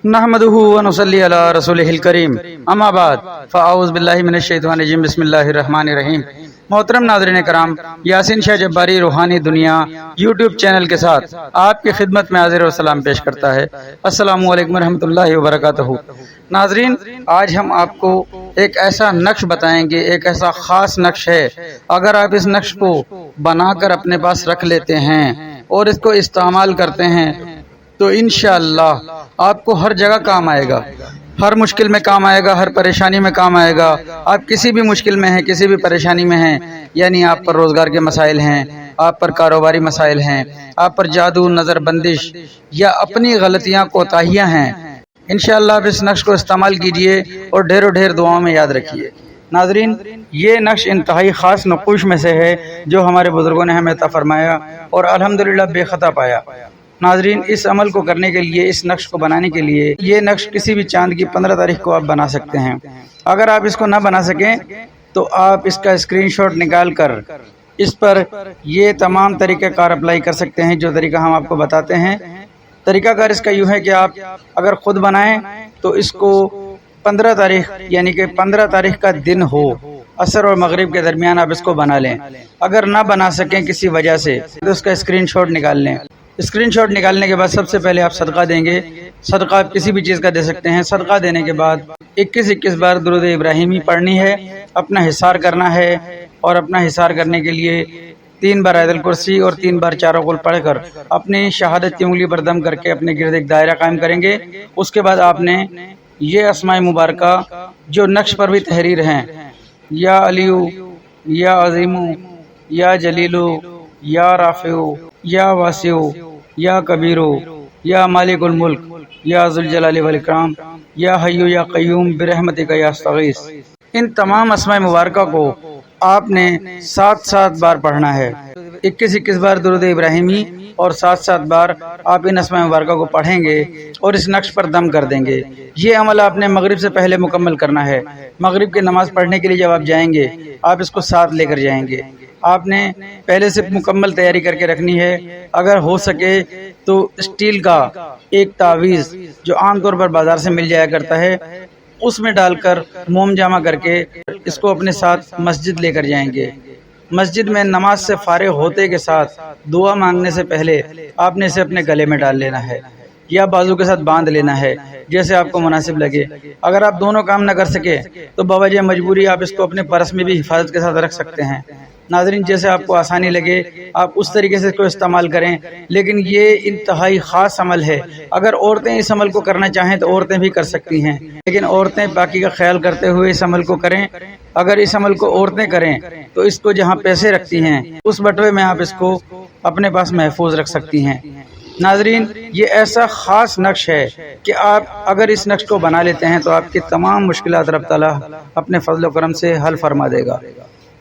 نحمدہ ونصلی علی رسولہ الکریم اما بعد فاعوذ باللہ من الشیطان الرجیم بسم اللہ الرحمن الرحیم۔ محترم ناظرین کرام، یاسین شاہ جباری روحانی دنیا یوٹیوب چینل کے ساتھ آپ کی خدمت میں حاضر و سلام پیش کرتا ہے۔ السلام علیکم ورحمۃ اللہ وبرکاتہ۔ ناظرین، آج ہم آپ کو ایک ایسا نقش بتائیں گے، ایک ایسا خاص نقش ہے، اگر آپ اس نقش کو بنا کر اپنے پاس رکھ لیتے ہیں اور اس کو استعمال کرتے ہیں تو انشاءاللہ آپ کو ہر جگہ کام آئے گا، ہر مشکل میں کام آئے گا، ہر پریشانی میں کام آئے گا۔ آپ کسی بھی مشکل میں ہیں، کسی بھی پریشانی میں ہیں، یعنی آپ پر روزگار کے مسائل ہیں، آپ پر کاروباری مسائل ہیں، آپ پر جادو، نظر بندش یا اپنی غلطیاں کوتاہیاں ہیں، انشاءاللہ آپ اس نقش کو استعمال کیجئے اور ڈھیروں ڈھیر دعاؤں میں یاد رکھیے۔ ناظرین، یہ نقش انتہائی خاص نقوش میں سے ہے جو ہمارے بزرگوں نے ہمیں عطا فرمایا اور الحمدللہ بے خطا پایا۔ ناظرین، اس عمل کو کرنے کے لیے، اس نقش کو بنانے کے لیے، یہ نقش کسی بھی چاند کی 15 تاریخ کو آپ بنا سکتے ہیں۔ اگر آپ اس کو نہ بنا سکیں تو آپ اس کا اسکرین شاٹ نکال کر اس پر یہ تمام طریقہ کار اپلائی کر سکتے ہیں جو طریقہ ہم آپ کو بتاتے ہیں۔ طریقہ کار اس کا یوں ہے کہ آپ اگر خود بنائیں تو اس کو 15 تاریخ یعنی کہ 15 تاریخ کا دن ہو، عصر اور مغرب کے درمیان آپ اس کو بنا لیں۔ اگر نہ بنا سکیں کسی وجہ سے تو اس کا اسکرین شاٹ نکال لیں۔ اسکرین شاٹ نکالنے کے بعد سب سے پہلے آپ صدقہ دیں گے۔ صدقہ آپ کسی بھی چیز کا دے سکتے ہیں۔ صدقہ دینے کے بعد 21 بار درود ابراہیمی پڑھنی ہے، اپنا حصار کرنا ہے، اور اپنا حصار کرنے کے لیے 3 بار آیت الکرسی اور 3 بار چاروں قل پڑھ کر اپنی شہادت کی انگلی پر دم کر کے اپنے گرد ایک دائرہ قائم کریں گے۔ اس کے بعد آپ نے یہ اسماء مبارکہ جو نقش پر بھی تحریر ہیں، یا علیو، یا عظیمو، یا جلیلو، یا رافعو، یا واسعو، یا کبیرو، یا مالک الملک، یا ذوالجلال والاکرام، یا حیو یا قیوم برحمتک یا استغیث، ان تمام اسماء مبارکہ کو آپ نے 7 بار پڑھنا ہے۔ 21 بار درود ابراہیمی اور 7 بار آپ ان اسماء مبارکہ کو پڑھیں گے اور اس نقش پر دم کر دیں گے۔ یہ عمل آپ نے مغرب سے پہلے مکمل کرنا ہے۔ مغرب کی نماز پڑھنے کے لیے جب آپ جائیں گے، آپ اس کو ساتھ لے کر جائیں گے۔ آپ نے پہلے سے مکمل تیاری کر کے رکھنی ہے۔ اگر ہو سکے تو اسٹیل کا ایک تعویذ جو عام طور پر بازار سے مل جایا کرتا ہے، اس میں ڈال کر موم جامع کر کے اس کو اپنے ساتھ مسجد لے کر جائیں گے۔ مسجد میں نماز سے فارغ ہوتے کے ساتھ دعا مانگنے سے پہلے آپ نے اسے اپنے گلے میں ڈال لینا ہے یا بازو کے ساتھ باندھ لینا ہے، جیسے آپ کو مناسب لگے۔ اگر آپ دونوں کام نہ کر سکے تو بوجہ مجبوری آپ اس کو اپنے پرس میں بھی حفاظت کے ساتھ رکھ سکتے ہیں۔ ناظرین، جیسے آپ کو آسانی لگے آپ اس طریقے سے اس کو استعمال کریں، لیکن یہ انتہائی خاص عمل ہے۔ اگر عورتیں اس عمل کو کرنا چاہیں تو عورتیں بھی کر سکتی ہیں، لیکن عورتیں پاکی کا خیال کرتے ہوئے اس عمل کو کریں۔ اگر اس عمل کو عورتیں کریں تو اس کو جہاں پیسے رکھتی ہیں اس بٹوے میں آپ اس کو اپنے پاس محفوظ رکھ سکتی ہیں۔ ناظرین، یہ ایسا خاص نقش ہے کہ آپ اگر اس نقش کو بنا لیتے ہیں تو آپ کی تمام مشکلات رب تعالیٰ اپنے فضل و کرم سے حل فرما دے گا۔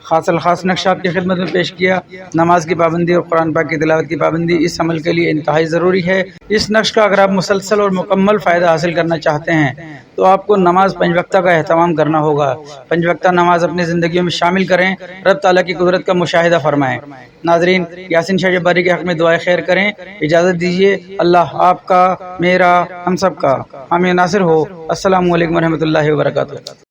خاص نقش آپ کی خدمت میں پیش کیا۔ نماز کی پابندی اور قرآن پاک کی تلاوت کی پابندی اس عمل کے لیے انتہائی ضروری ہے۔ اس نقش کا اگر آپ مسلسل اور مکمل فائدہ حاصل کرنا چاہتے ہیں تو آپ کو نماز 5 وقتہ کا اہتمام کرنا ہوگا۔ 5 وقتہ نماز اپنی زندگیوں میں شامل کریں، رب تعالیٰ کی قدرت کا مشاہدہ فرمائیں۔ ناظرین، یاسین شاہ جباری کے حق میں دعائے خیر کریں۔ اجازت دیجیے، اللہ آپ کا، میرا، ہم سب کا حامی و ناصر ہو۔ السلام علیکم ورحمۃ اللہ وبرکاتہ۔